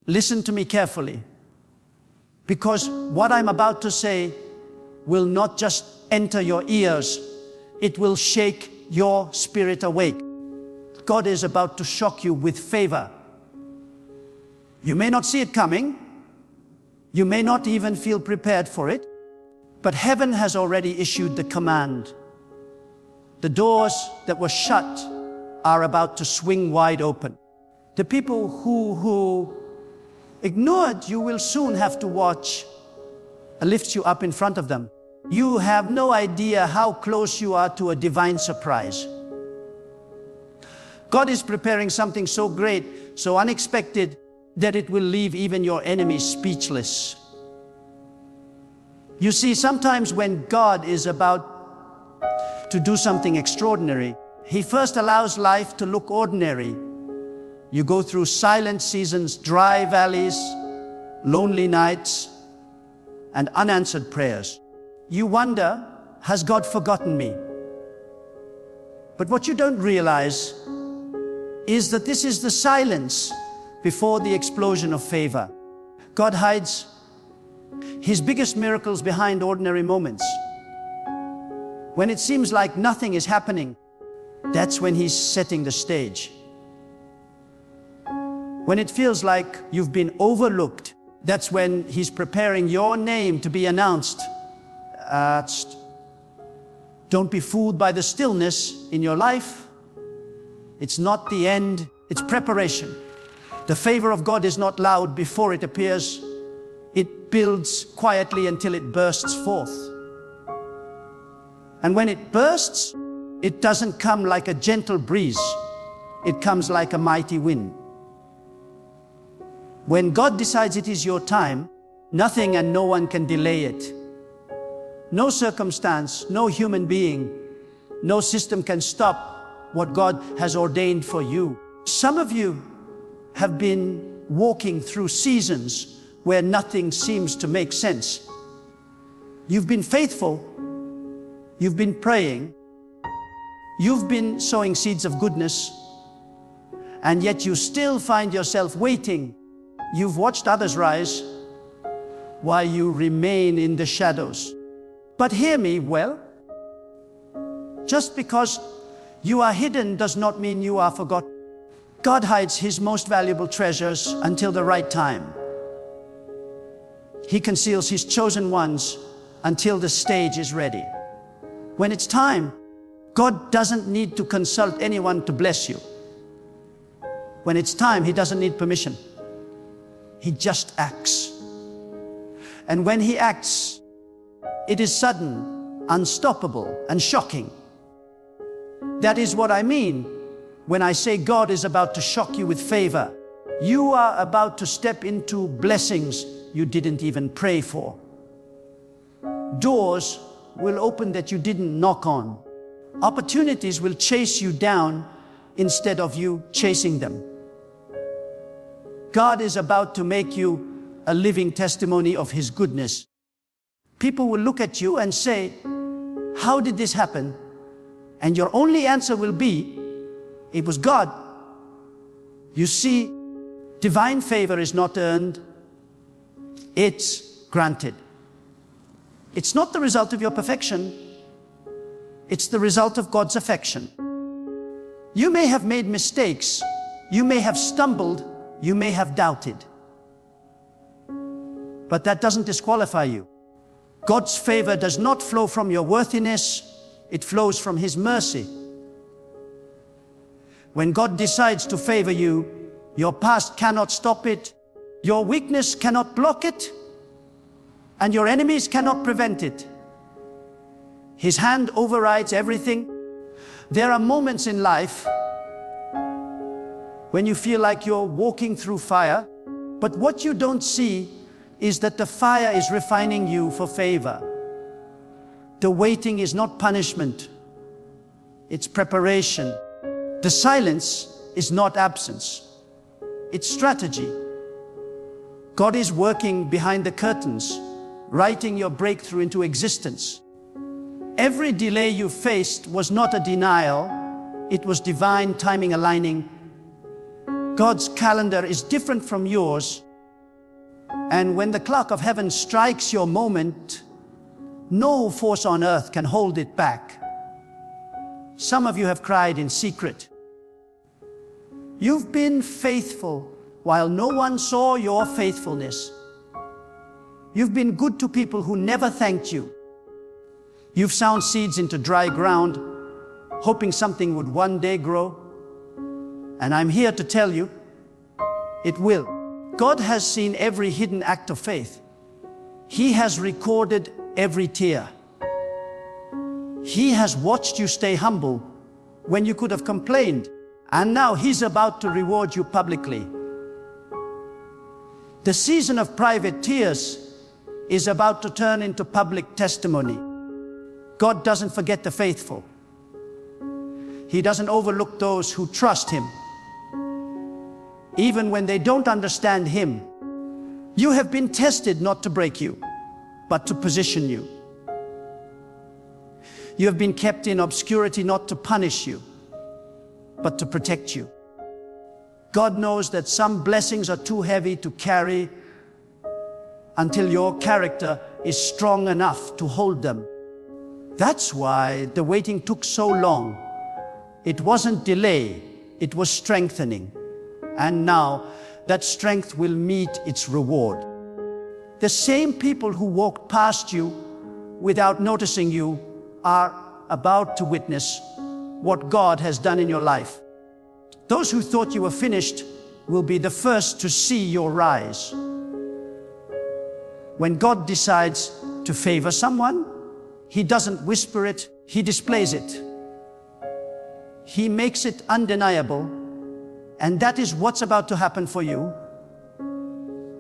Listen to me carefully, because what I'm about to say will not just enter your ears, it will shake your spirit awake. God is about to shock you with favor. You may not see it coming, you may not even feel prepared for it, but heaven has already issued the command. The doors that were shut are about to swing wide open. The people who ignored you will soon have to watch lift you up in front of them. You have no idea how close you are to a divine surprise. God is preparing something so great, so unexpected, that it will leave even your enemies speechless. You see, sometimes when God is about to do something extraordinary, He first allows life to look ordinary. You go through silent seasons, dry valleys, lonely nights, and unanswered prayers. You wonder, has God forgotten me? But what you don't realize is that this is the silence before the explosion of favor. God hides His biggest miracles behind ordinary moments. When it seems like nothing is happening, that's when He's setting the stage. When it feels like you've been overlooked, that's when He's preparing your name to be announced. Don't be fooled by the stillness in your life. It's not the end, it's preparation. The favor of God is not loud before it appears. It builds quietly until it bursts forth. And when it bursts, it doesn't come like a gentle breeze. It comes like a mighty wind. When God decides it is your time, nothing and no one can delay it. No circumstance, no human being, no system can stop what God has ordained for you. Some of you have been walking through seasons where nothing seems to make sense. You've been faithful, you've been praying, you've been sowing seeds of goodness, and yet you still find yourself waiting. You've watched others rise while you remain in the shadows. But hear me well. Just because you are hidden does not mean you are forgotten. God hides His most valuable treasures until the right time. He conceals His chosen ones until the stage is ready. When it's time, God doesn't need to consult anyone to bless you. When it's time, He doesn't need permission. He just acts. And when He acts, it is sudden, unstoppable, and shocking. That is what I mean when I say God is about to shock you with favor. You are about to step into blessings you didn't even pray for. Doors will open that you didn't knock on. Opportunities will chase you down instead of you chasing them. God is about to make you a living testimony of His goodness. People will look at you and say, how did this happen? And your only answer will be, it was God. You see, divine favor is not earned, it's granted. It's not the result of your perfection, it's the result of God's affection. You may have made mistakes, you may have stumbled, you may have doubted. But that doesn't disqualify you. God's favor does not flow from your worthiness, it flows from His mercy. When God decides to favor you, your past cannot stop it, your weakness cannot block it, and your enemies cannot prevent it. His hand overrides everything. There are moments in life when you feel like you're walking through fire, but what you don't see is that the fire is refining you for favor. The waiting is not punishment, it's preparation. The silence is not absence, it's strategy. God is working behind the curtains, writing your breakthrough into existence. Every delay you faced was not a denial, it was divine timing aligning God's calendar is different from yours, and when the clock of heaven strikes your moment, no force on earth can hold it back. Some of you have cried in secret. You've been faithful while no one saw your faithfulness. You've been good to people who never thanked you. You've sown seeds into dry ground, hoping something would one day grow. And I'm here to tell you, it will. God has seen every hidden act of faith. He has recorded every tear. He has watched you stay humble when you could have complained. And now He's about to reward you publicly. The season of private tears is about to turn into public testimony. God doesn't forget the faithful. He doesn't overlook those who trust Him, even when they don't understand Him. You have been tested not to break you, but to position you. You have been kept in obscurity not to punish you, but to protect you. God knows that some blessings are too heavy to carry until your character is strong enough to hold them. That's why the waiting took so long. It wasn't delay, it was strengthening. And now that strength will meet its reward. The same people who walked past you without noticing you are about to witness what God has done in your life. Those who thought you were finished will be the first to see your rise. When God decides to favor someone, He doesn't whisper it, He displays it. He makes it undeniable, and that is what's about to happen for you.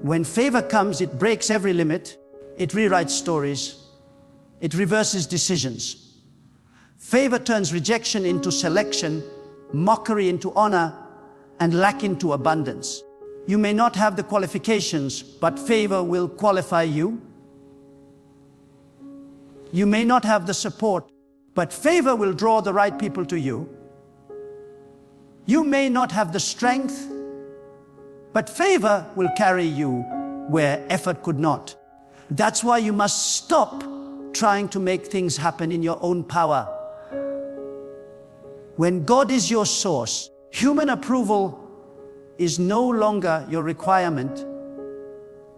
When favor comes, it breaks every limit, it rewrites stories, it reverses decisions. Favor turns rejection into selection, mockery into honor, and lack into abundance. You may not have the qualifications, but favor will qualify you. You may not have the support, but favor will draw the right people to you. You may not have the strength, but favor will carry you where effort could not. That's why you must stop trying to make things happen in your own power. When God is your source, human approval is no longer your requirement.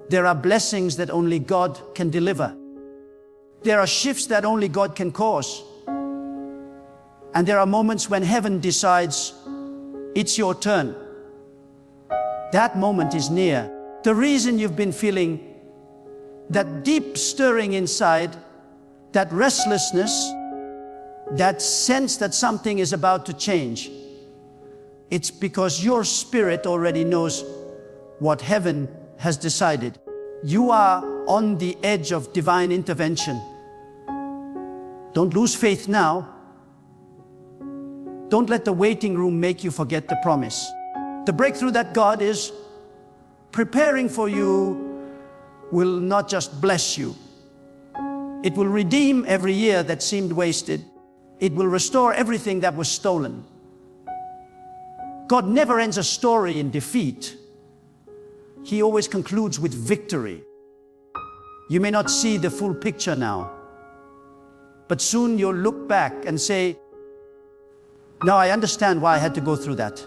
There are blessings that only God can deliver. There are shifts that only God can cause. And there are moments when heaven decides, it's your turn. That moment is near. The reason you've been feeling that deep stirring inside, that restlessness, that sense that something is about to change, it's because your spirit already knows what heaven has decided. You are on the edge of divine intervention. Don't lose faith now. Don't let the waiting room make you forget the promise. The breakthrough that God is preparing for you will not just bless you. It will redeem every year that seemed wasted. It will restore everything that was stolen. God never ends a story in defeat. He always concludes with victory. You may not see the full picture now, but soon you'll look back and say, now I understand why I had to go through that.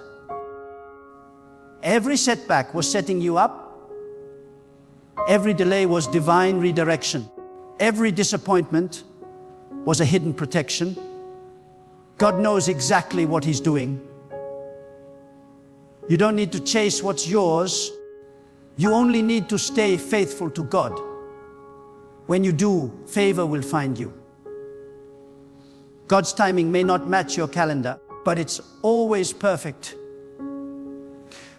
Every setback was setting you up. Every delay was divine redirection. Every disappointment was a hidden protection. God knows exactly what He's doing. You don't need to chase what's yours. You only need to stay faithful to God. When you do, favor will find you. God's timing may not match your calendar, but it's always perfect.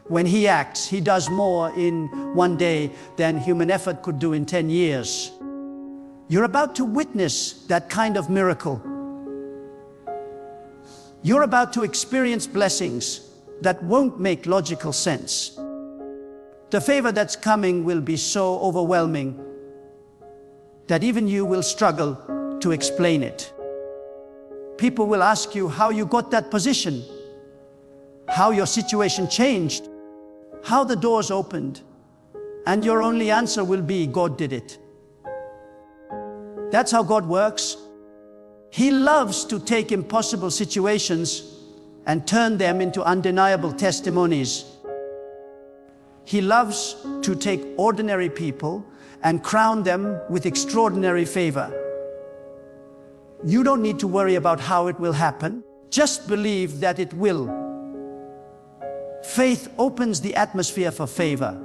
When He acts, He does more in one day than human effort could do in 10 years. You're about to witness that kind of miracle. You're about to experience blessings that won't make logical sense. The favor that's coming will be so overwhelming that even you will struggle to explain it. People will ask you how you got that position, how your situation changed, how the doors opened, and your only answer will be, God did it. That's how God works. He loves to take impossible situations and turn them into undeniable testimonies. He loves to take ordinary people and crown them with extraordinary favor. You don't need to worry about how it will happen. Just believe that it will. Faith opens the atmosphere for favor.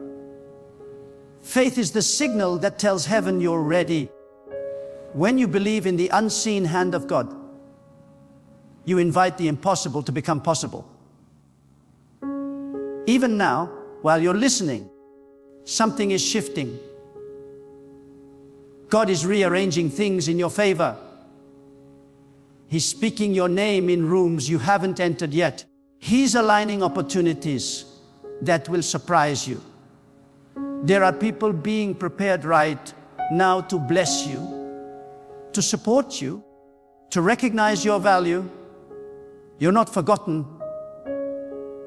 Faith is the signal that tells heaven you're ready. When you believe in the unseen hand of God, you invite the impossible to become possible. Even now, while you're listening, something is shifting. God is rearranging things in your favor. He's speaking your name in rooms you haven't entered yet. He's aligning opportunities that will surprise you. There are people being prepared right now to bless you, to support you, to recognize your value. You're not forgotten.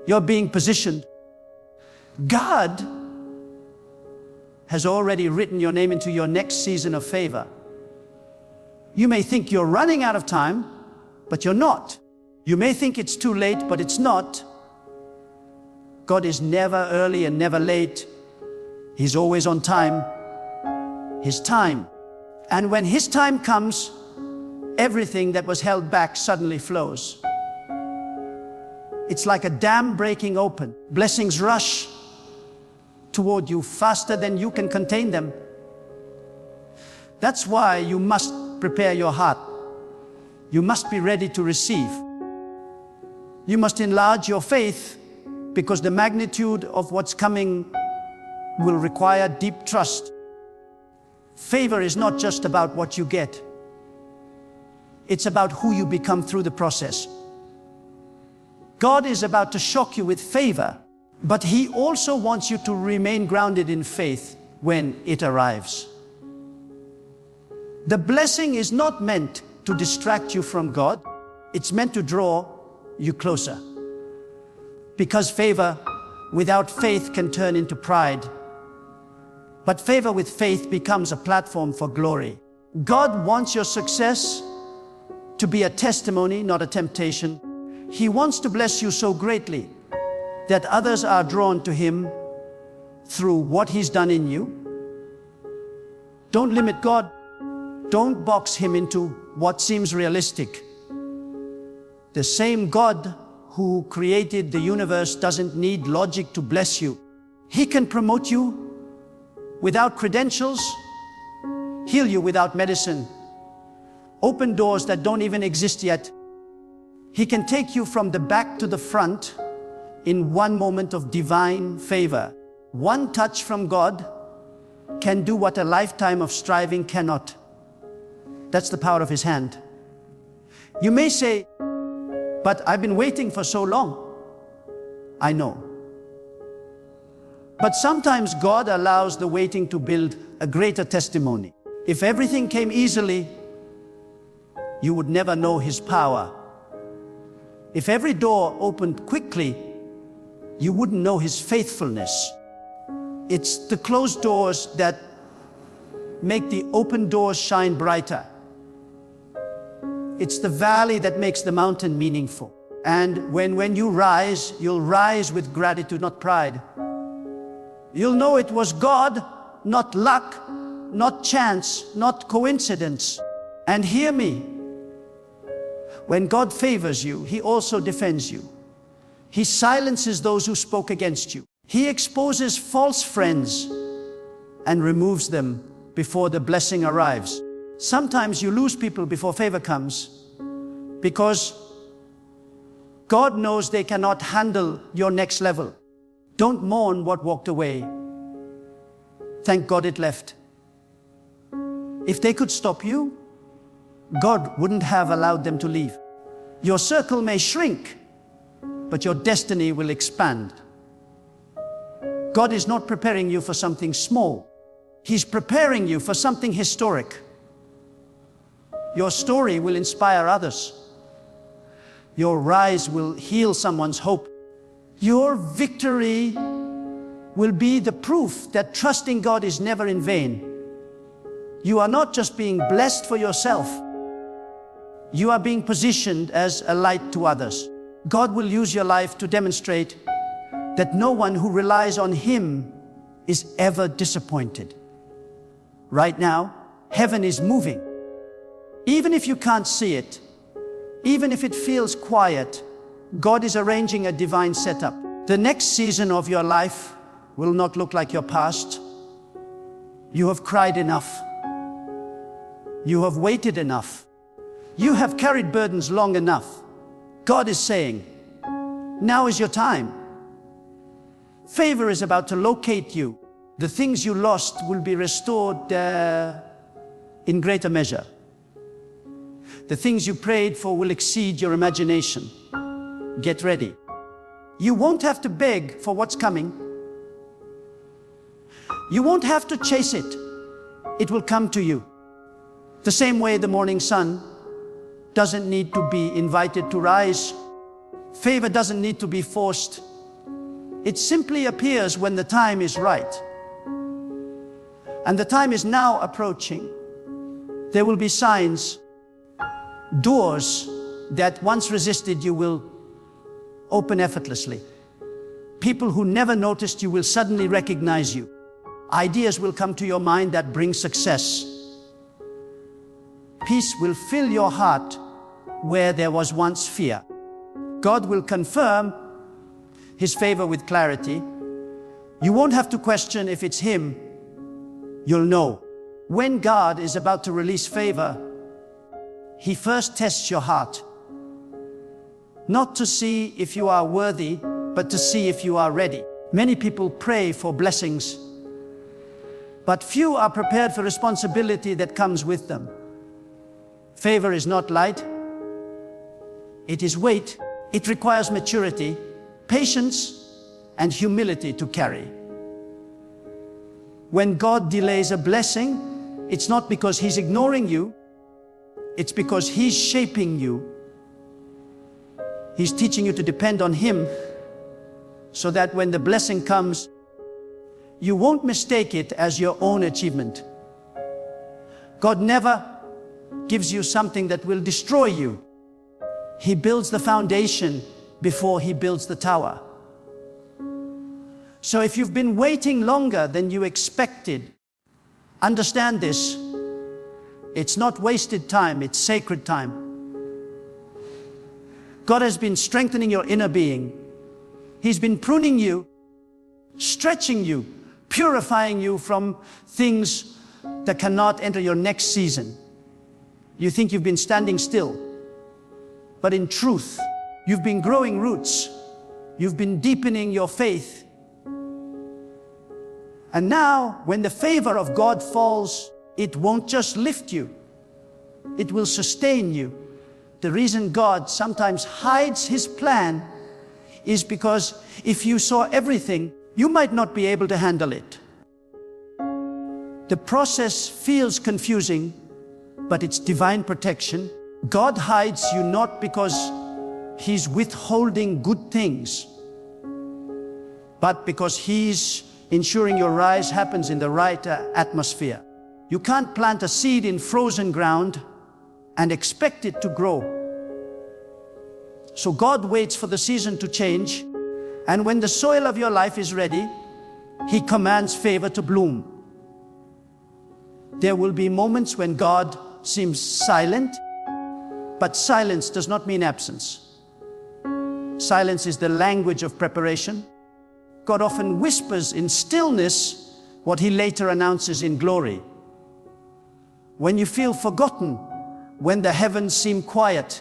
You're being positioned. God has already written your name into your next season of favor. You may think you're running out of time, but you're not. You may think it's too late, but it's not. God is never early and never late. He's always on time. His time. And when His time comes, everything that was held back suddenly flows. It's like a dam breaking open. Blessings rush toward you faster than you can contain them. That's why you must prepare your heart. You must be ready to receive. You must enlarge your faith, because the magnitude of what's coming will require deep trust. Favor is not just about what you get. It's about who you become through the process. God is about to shock you with favor, but He also wants you to remain grounded in faith when it arrives. The blessing is not meant to distract you from God. It's meant to draw you closer. Because favor without faith can turn into pride. But favor with faith becomes a platform for glory. God wants your success to be a testimony, not a temptation. He wants to bless you so greatly that others are drawn to Him through what He's done in you. Don't limit God. Don't box Him into what seems realistic. The same God who created the universe doesn't need logic to bless you. He can promote you without credentials, heal you without medicine, open doors that don't even exist yet. He can take you from the back to the front in one moment of divine favor. One touch from God can do what a lifetime of striving cannot. That's the power of His hand. You may say, but I've been waiting for so long. I know. But sometimes God allows the waiting to build a greater testimony. If everything came easily, you would never know His power. If every door opened quickly, you wouldn't know His faithfulness. It's the closed doors that make the open doors shine brighter. It's the valley that makes the mountain meaningful. And when you rise, you'll rise with gratitude, not pride. You'll know it was God, not luck, not chance, not coincidence. And hear me, when God favors you, He also defends you. He silences those who spoke against you. He exposes false friends and removes them before the blessing arrives. Sometimes you lose people before favor comes because God knows they cannot handle your next level. Don't mourn what walked away. Thank God it left. If they could stop you, God wouldn't have allowed them to leave. Your circle may shrink, but your destiny will expand. God is not preparing you for something small. He's preparing you for something historic. Your story will inspire others. Your rise will heal someone's hope. Your victory will be the proof that trusting God is never in vain. You are not just being blessed for yourself. You are being positioned as a light to others. God will use your life to demonstrate that no one who relies on Him is ever disappointed. Right now, heaven is moving. Even if you can't see it, even if it feels quiet, God is arranging a divine setup. The next season of your life will not look like your past. You have cried enough. You have waited enough. You have carried burdens long enough. God is saying, now is your time. Favor is about to locate you. The things you lost will be restored in greater measure. The things you prayed for will exceed your imagination. Get ready. You won't have to beg for what's coming. You won't have to chase it. It will come to you. The same way the morning sun doesn't need to be invited to rise. Favor doesn't need to be forced. It simply appears when the time is right. And the time is now approaching. There will be signs, doors that once resisted you will open effortlessly. People who never noticed you will suddenly recognize you. Ideas will come to your mind that bring success. Peace will fill your heart where there was once fear. God will confirm His favor with clarity. You won't have to question if it's Him. You'll know. When God is about to release favor, He first tests your heart. Not to see if you are worthy, but to see if you are ready. Many people pray for blessings, but few are prepared for responsibility that comes with them. Favor is not light. It is weight. It requires maturity, patience, and humility to carry. When God delays a blessing, it's not because He's ignoring you. It's because He's shaping you. He's teaching you to depend on Him so that when the blessing comes, you won't mistake it as your own achievement. God never gives you something that will destroy you. He builds the foundation before He builds the tower. So if you've been waiting longer than you expected, understand this. It's not wasted time, it's sacred time. God has been strengthening your inner being. He's been pruning you, stretching you, purifying you from things that cannot enter your next season. You think you've been standing still, but in truth, you've been growing roots. You've been deepening your faith. And now, when the favor of God falls, it won't just lift you, it will sustain you. The reason God sometimes hides His plan is because if you saw everything, you might not be able to handle it. The process feels confusing, but it's divine protection. God hides you not because He's withholding good things, but because He's ensuring your rise happens in the right atmosphere. You can't plant a seed in frozen ground and expect it to grow. So God waits for the season to change, and when the soil of your life is ready, He commands favor to bloom. There will be moments when God seems silent, but silence does not mean absence. Silence is the language of preparation. God often whispers in stillness what He later announces in glory. When you feel forgotten, when the heavens seem quiet,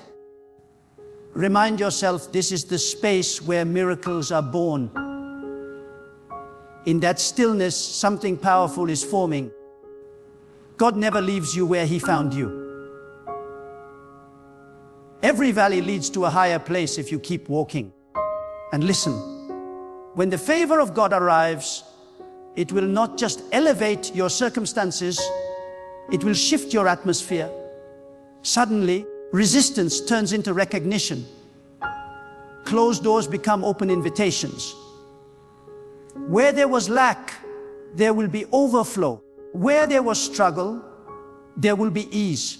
remind yourself this is the space where miracles are born. In that stillness, something powerful is forming. God never leaves you where He found you. Every valley leads to a higher place if you keep walking. And listen, when the favor of God arrives, it will not just elevate your circumstances, it will shift your atmosphere. Suddenly, resistance turns into recognition. Closed doors become open invitations. Where there was lack, there will be overflow. Where there was struggle, there will be ease.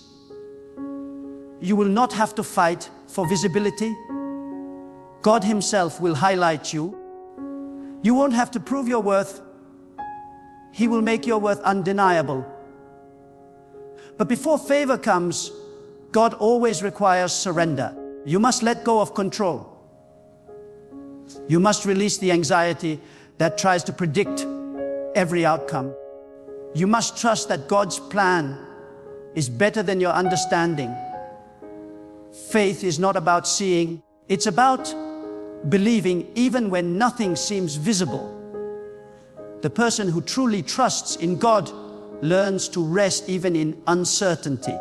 You will not have to fight for visibility. God Himself will highlight you. You won't have to prove your worth. He will make your worth undeniable. But before favor comes, God always requires surrender. You must let go of control. You must release the anxiety that tries to predict every outcome. You must trust that God's plan is better than your understanding. Faith is not about seeing, it's about believing even when nothing seems visible. The person who truly trusts in God learns to rest even in uncertainty.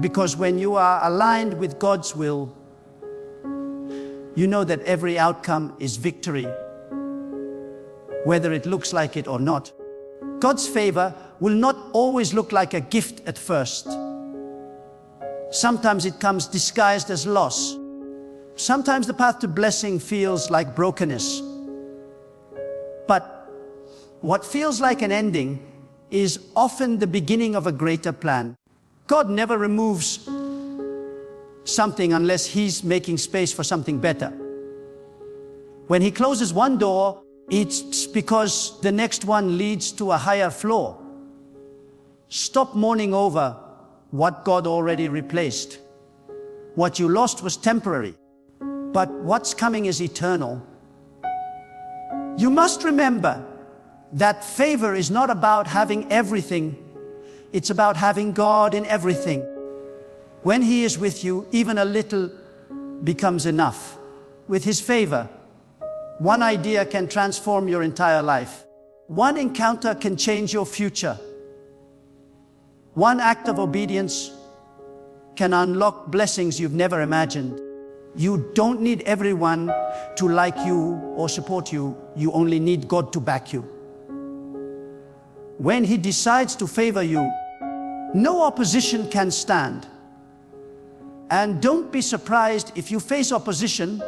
Because when you are aligned with God's will, you know that every outcome is victory, whether it looks like it or not. God's favor will not always look like a gift at first. Sometimes it comes disguised as loss. Sometimes the path to blessing feels like brokenness. But what feels like an ending is often the beginning of a greater plan. God never removes something unless He's making space for something better. When He closes one door, it's because the next one leads to a higher floor. Stop mourning over what God already replaced. What you lost was temporary, but what's coming is eternal. You must remember that favor is not about having everything. It's about having God in everything. When He is with you, even a little becomes enough. With His favor, one idea can transform your entire life. One encounter can change your future. One act of obedience can unlock blessings you've never imagined. You don't need everyone to like you or support you. You only need God to back you. When He decides to favor you, no opposition can stand. And don't be surprised if you face opposition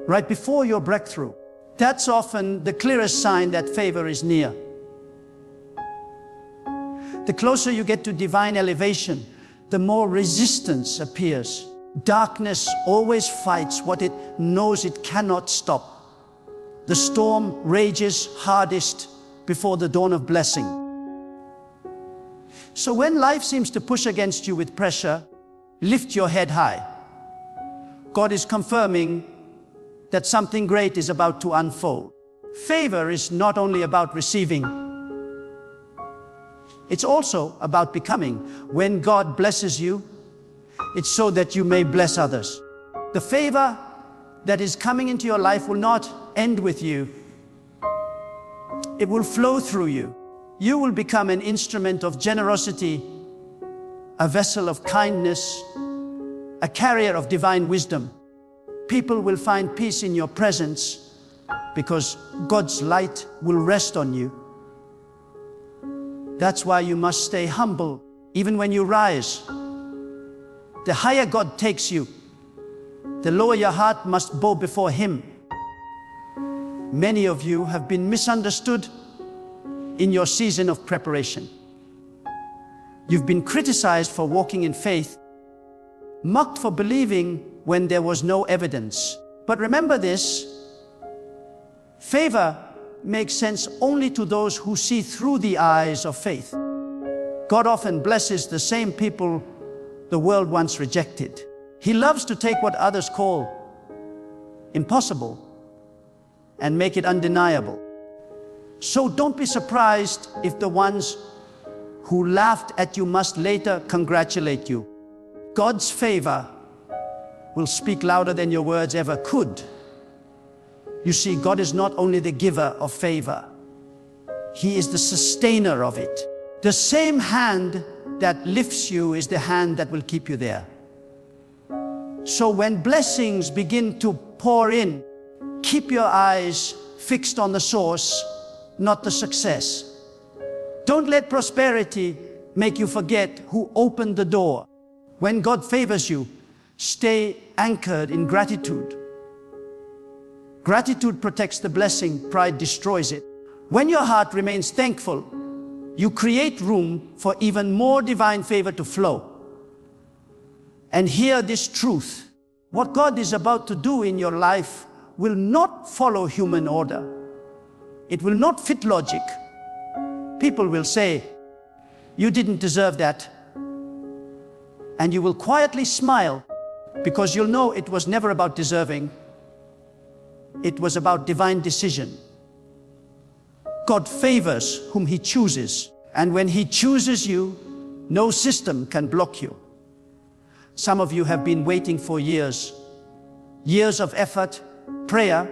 right before your breakthrough. That's often the clearest sign that favor is near. The closer you get to divine elevation, the more resistance appears. Darkness always fights what it knows it cannot stop. The storm rages hardest before the dawn of blessing. So when life seems to push against you with pressure, lift your head high. God is confirming that something great is about to unfold. Favor is not only about receiving, it's also about becoming. When God blesses you, it's so that you may bless others. The favor that is coming into your life will not end with you. It will flow through you. You will become an instrument of generosity, a vessel of kindness, a carrier of divine wisdom. People will find peace in your presence because God's light will rest on you. That's why you must stay humble, even when you rise. The higher God takes you, the lower your heart must bow before Him. Many of you have been misunderstood in your season of preparation. You've been criticized for walking in faith, mocked for believing when there was no evidence. But remember this, favor makes sense only to those who see through the eyes of faith. God often blesses the same people the world once rejected. He loves to take what others call impossible and make it undeniable. So don't be surprised if the ones who laughed at you must later congratulate you. God's favor will speak louder than your words ever could. You see, God is not only the giver of favor, He is the sustainer of it. The same hand that lifts you is the hand that will keep you there. So when blessings begin to pour in, keep your eyes fixed on the source, not the success. Don't let prosperity make you forget who opened the door. When God favors you, stay anchored in gratitude. Gratitude protects the blessing, pride destroys it. When your heart remains thankful, you create room for even more divine favor to flow. And hear this truth: what God is about to do in your life will not follow human order. It will not fit logic. People will say, "You didn't deserve that." And you will quietly smile, because you'll know it was never about deserving. It was about divine decision. God favors whom He chooses, and when He chooses you, no system can block you. Some of you have been waiting for years. Years of effort, prayer,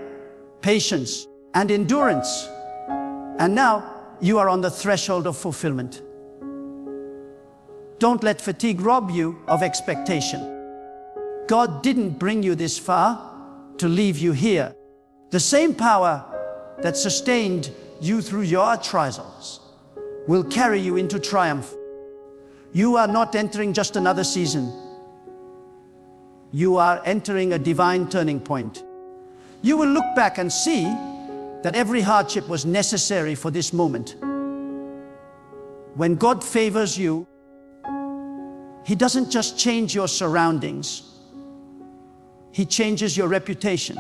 patience, and endurance. And now you are on the threshold of fulfillment. Don't let fatigue rob you of expectation. God didn't bring you this far to leave you here. The same power that sustained you through your trials will carry you into triumph. You are not entering just another season. You are entering a divine turning point. You will look back and see that every hardship was necessary for this moment. When God favors you, He doesn't just change your surroundings. He changes your reputation.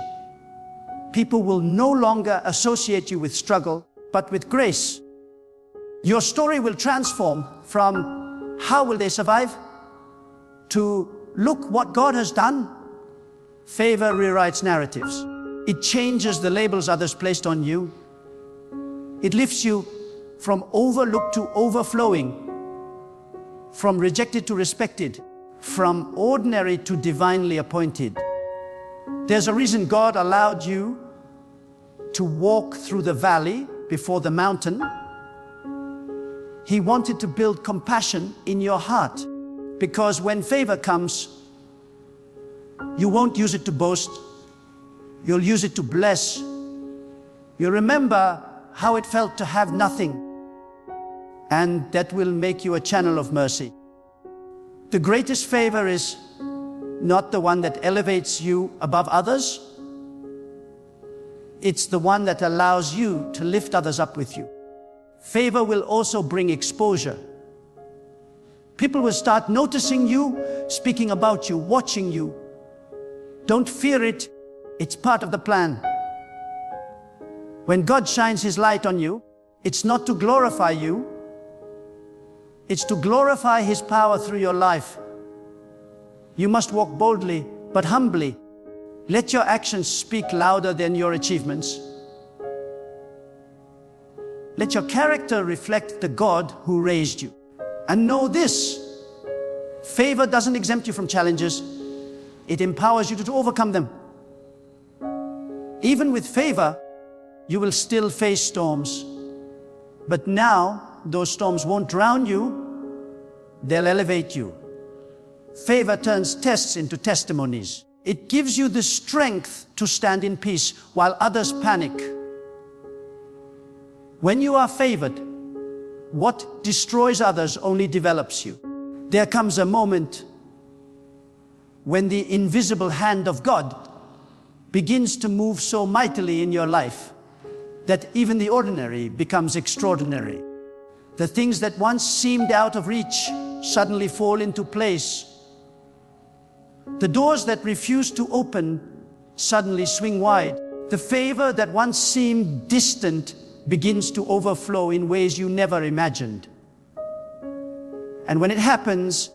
People will no longer associate you with struggle, but with grace. Your story will transform from "how will they survive?" to "look what God has done." Favor rewrites narratives. It changes the labels others placed on you. It lifts you from overlooked to overflowing, from rejected to respected, from ordinary to divinely appointed. There's a reason God allowed you to walk through the valley before the mountain. He wanted to build compassion in your heart, because when favor comes, you won't use it to boast. You'll use it to bless. You'll remember how it felt to have nothing, and that will make you a channel of mercy. The greatest favor is not the one that elevates you above others. It's the one that allows you to lift others up with you. Favor will also bring exposure. People will start noticing you, speaking about you, watching you. Don't fear it. It's part of the plan. When God shines His light on you, it's not to glorify you. It's to glorify His power through your life. You must walk boldly, but humbly. Let your actions speak louder than your achievements. Let your character reflect the God who raised you. And know this: favor doesn't exempt you from challenges. It empowers you to overcome them. Even with favor, you will still face storms. But now, those storms won't drown you, they'll elevate you. Favor turns tests into testimonies. It gives you the strength to stand in peace while others panic. When you are favored, what destroys others only develops you. There comes a moment when the invisible hand of God begins to move so mightily in your life that even the ordinary becomes extraordinary. The things that once seemed out of reach suddenly fall into place. The doors that refused to open suddenly swing wide. The favor that once seemed distant begins to overflow in ways you never imagined. And when it happens,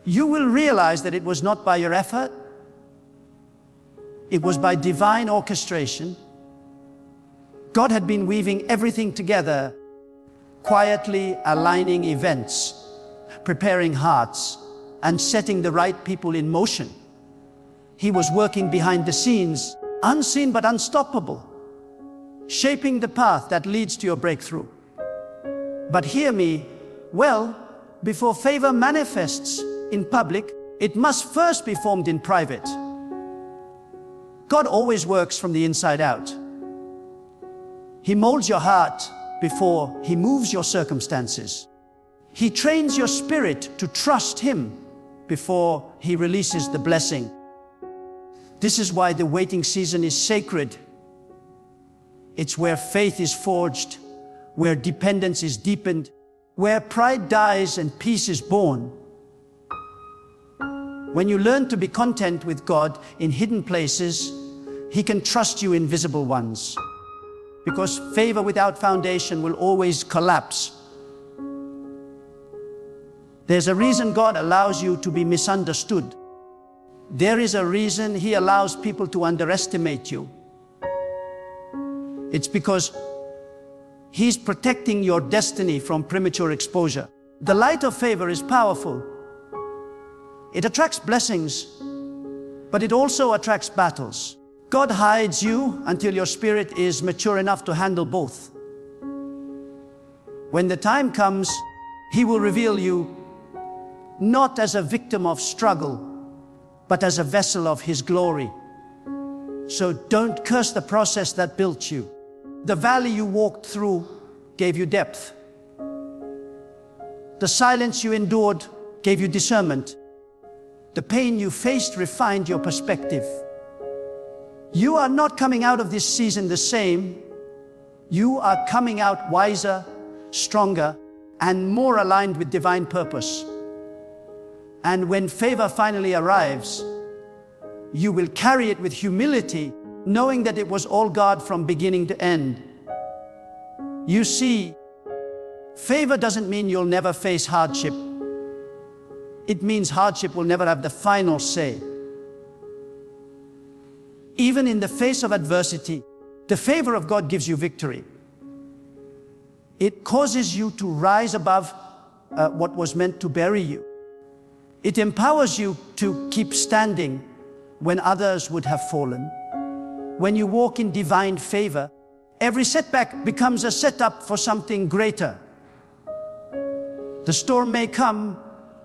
you will realize that it was not by your effort. It was by divine orchestration. God had been weaving everything together, quietly aligning events, preparing hearts, and setting the right people in motion. He was working behind the scenes, unseen but unstoppable, shaping the path that leads to your breakthrough. But hear me well, before favor manifests in public, it must first be formed in private. God always works from the inside out. He molds your heart before He moves your circumstances. He trains your spirit to trust Him before He releases the blessing. This is why the waiting season is sacred. It's where faith is forged, where dependence is deepened, where pride dies and peace is born. When you learn to be content with God in hidden places, He can trust you in visible ones. Because favor without foundation will always collapse. There's a reason God allows you to be misunderstood. There is a reason He allows people to underestimate you. It's because He's protecting your destiny from premature exposure. The light of favor is powerful. It attracts blessings, but it also attracts battles. God hides you until your spirit is mature enough to handle both. When the time comes, He will reveal you not as a victim of struggle, but as a vessel of His glory. So don't curse the process that built you. The valley you walked through gave you depth. The silence you endured gave you discernment. The pain you faced refined your perspective. You are not coming out of this season the same. You are coming out wiser, stronger, and more aligned with divine purpose. And when favor finally arrives, you will carry it with humility, knowing that it was all God from beginning to end. You see, favor doesn't mean you'll never face hardship. It means hardship will never have the final say. Even in the face of adversity, the favor of God gives you victory. It causes you to rise above what was meant to bury you. It empowers you to keep standing when others would have fallen. When you walk in divine favor, every setback becomes a setup for something greater. The storm may come,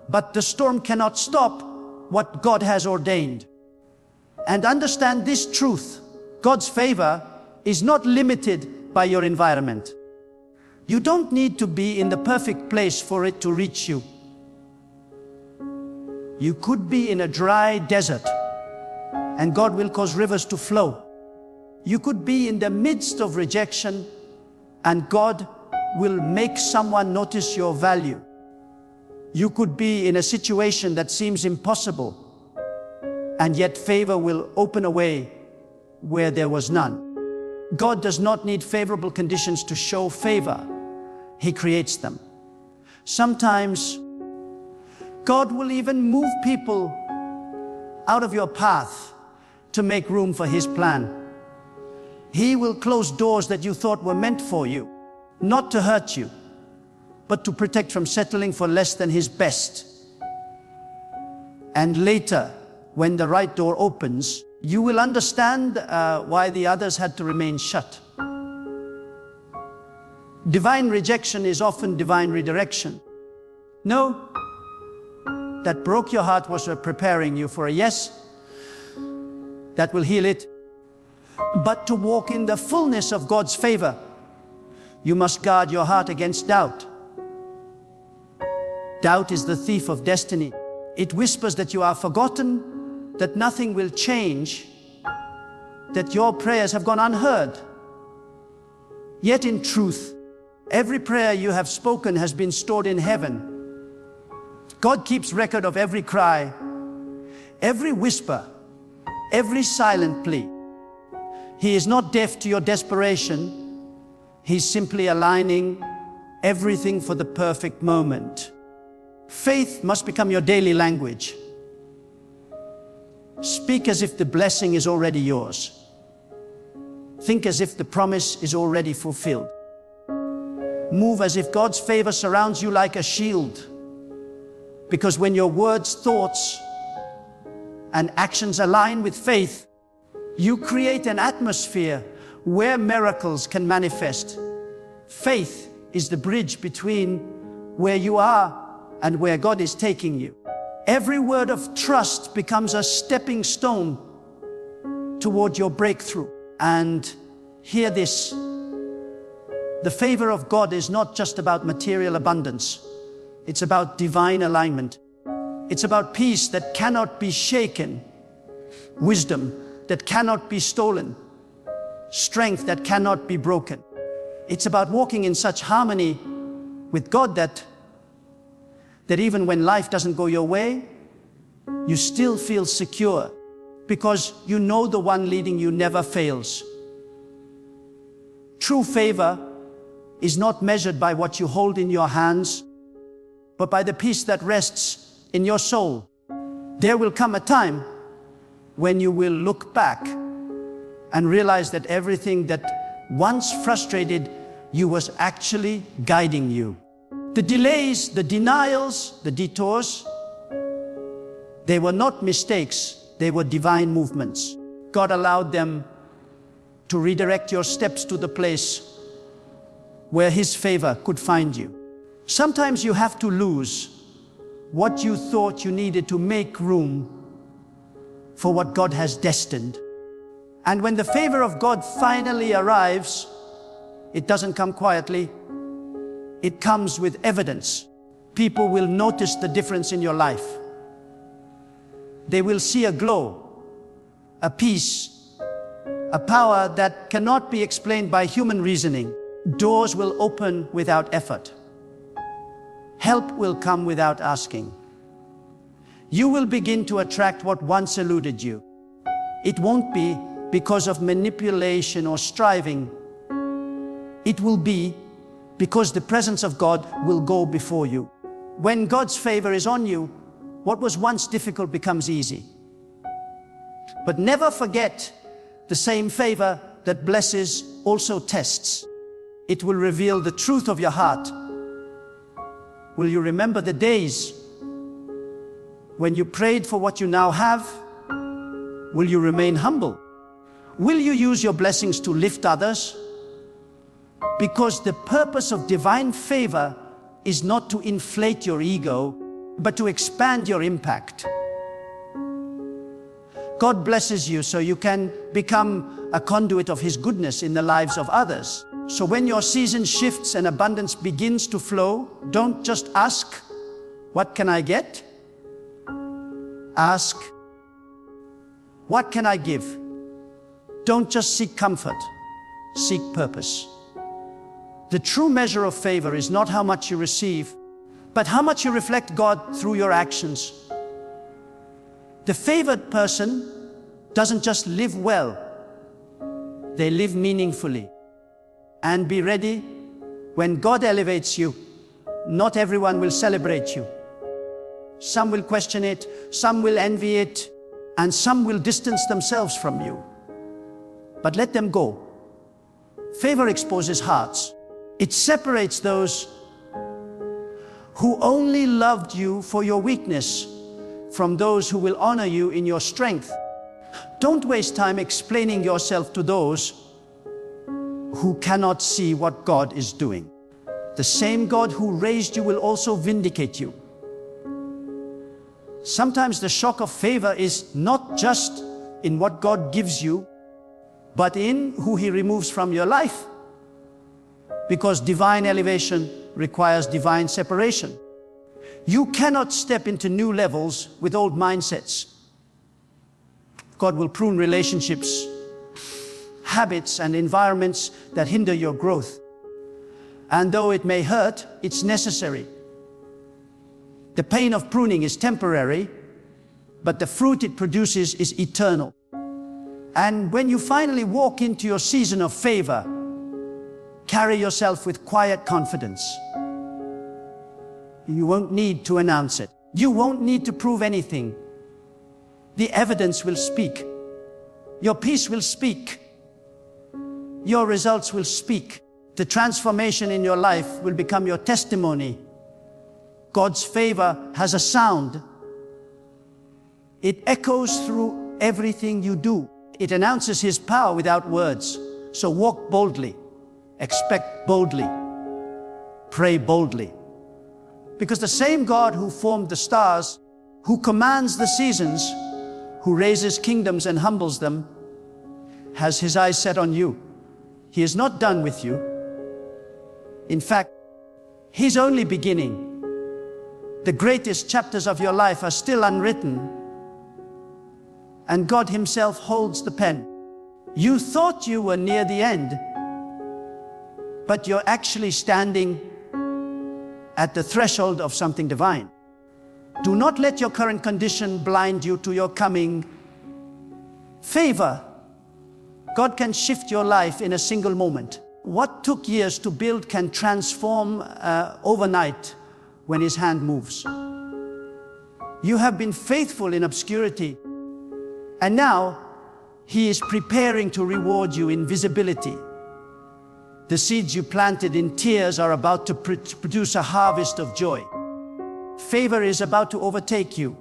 but the storm cannot stop what God has ordained. And understand this truth: God's favor is not limited by your environment. You don't need to be in the perfect place for it to reach you. You could be in a dry desert, and God will cause rivers to flow. You could be in the midst of rejection, and God will make someone notice your value. You could be in a situation that seems impossible, and yet favor will open a way where there was none. God does not need favorable conditions to show favor. He creates them. Sometimes God will even move people out of your path to make room for His plan. He will close doors that you thought were meant for you, not to hurt you, but to protect from settling for less than His best. And later, when the right door opens, you will understand why the others had to remain shut. Divine rejection is often divine redirection. No, that broke your heart was preparing you for a yes that will heal it. But to walk in the fullness of God's favor, you must guard your heart against doubt. Doubt is the thief of destiny. It whispers that you are forgotten, that nothing will change, that your prayers have gone unheard. Yet in truth, every prayer you have spoken has been stored in heaven. God keeps record of every cry, every whisper, every silent plea. He is not deaf to your desperation. He's simply aligning everything for the perfect moment. Faith must become your daily language. Speak as if the blessing is already yours. Think as if the promise is already fulfilled. Move as if God's favor surrounds you like a shield. Because when your words, thoughts, and actions align with faith, you create an atmosphere where miracles can manifest. Faith is the bridge between where you are and where God is taking you. Every word of trust becomes a stepping stone toward your breakthrough. And hear this: the favor of God is not just about material abundance. It's about divine alignment. It's about peace that cannot be shaken, wisdom that cannot be stolen, strength that cannot be broken. It's about walking in such harmony with God that even when life doesn't go your way, you still feel secure because you know the one leading you never fails. True favor is not measured by what you hold in your hands, but by the peace that rests in your soul. There will come a time when you will look back and realize that everything that once frustrated you was actually guiding you. The delays, the denials, the detours, they were not mistakes, they were divine movements. God allowed them to redirect your steps to the place where His favor could find you. Sometimes you have to lose what you thought you needed to make room for what God has destined. And when the favor of God finally arrives, it doesn't come quietly. It comes with evidence. People will notice the difference in your life. They will see a glow, a peace, a power that cannot be explained by human reasoning. Doors will open without effort. Help will come without asking. You will begin to attract what once eluded you. It won't be because of manipulation or striving. It will be because the presence of God will go before you. When God's favor is on you, what was once difficult becomes easy. But never forget, the same favor that blesses also tests. It will reveal the truth of your heart. Will you remember the days when you prayed for what you now have? Will you remain humble? Will you use your blessings to lift others? Because the purpose of divine favor is not to inflate your ego, but to expand your impact. God blesses you so you can become a conduit of His goodness in the lives of others. So when your season shifts and abundance begins to flow, don't just ask, "What can I get?" Ask, "What can I give?" Don't just seek comfort, seek purpose. The true measure of favor is not how much you receive, but how much you reflect God through your actions. The favored person doesn't just live well, they live meaningfully. And be ready, when God elevates you, not everyone will celebrate you. Some will question it, some will envy it, and some will distance themselves from you. But let them go. Favor exposes hearts. It separates those who only loved you for your weakness from those who will honor you in your strength. Don't waste time explaining yourself to those who cannot see what God is doing. The same God who raised you will also vindicate you. Sometimes the shock of favor is not just in what God gives you, but in who He removes from your life. Because divine elevation requires divine separation. You cannot step into new levels with old mindsets. God will prune relationships, habits, and environments that hinder your growth. And though it may hurt, it's necessary. The pain of pruning is temporary, but the fruit it produces is eternal. And when you finally walk into your season of favor, carry yourself with quiet confidence. You won't need to announce it. You won't need to prove anything. The evidence will speak. Your peace will speak. Your results will speak. The transformation in your life will become your testimony. God's favor has a sound. It echoes through everything you do. It announces His power without words. So walk boldly, expect boldly, pray boldly. Because the same God who formed the stars, who commands the seasons, who raises kingdoms and humbles them, has His eyes set on you. He is not done with you. In fact, He's only beginning. The greatest chapters of your life are still unwritten, and God Himself holds the pen. You thought you were near the end, but you're actually standing at the threshold of something divine. Do not let your current condition blind you to your coming favor. God can shift your life in a single moment. What took years to build can transform overnight when His hand moves. You have been faithful in obscurity, and now He is preparing to reward you in visibility. The seeds you planted in tears are about to produce a harvest of joy. Favor is about to overtake you.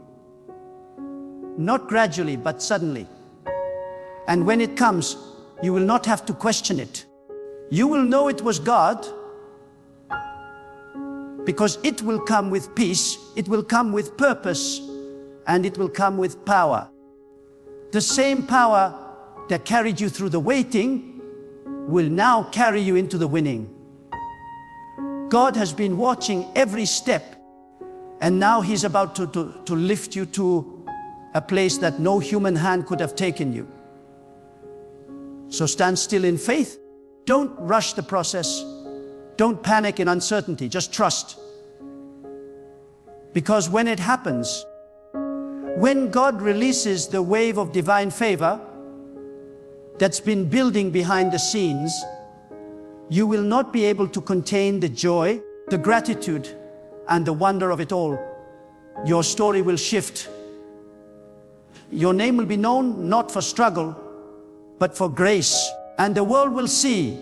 Not gradually, but suddenly. And when it comes, you will not have to question it. You will know it was God, because it will come with peace, it will come with purpose, and it will come with power. The same power that carried you through the waiting will now carry you into the winning. God has been watching every step, and now He's about to lift you to a place that no human hand could have taken you. So stand still in faith. Don't rush the process. Don't panic in uncertainty. Just trust. Because when it happens, when God releases the wave of divine favor that's been building behind the scenes, you will not be able to contain the joy, the gratitude, and the wonder of it all. Your story will shift. Your name will be known not for struggle, but for grace. And the world will see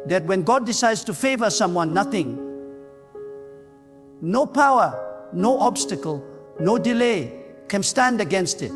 that when God decides to favor someone, nothing, no power, no obstacle, no delay can stand against it.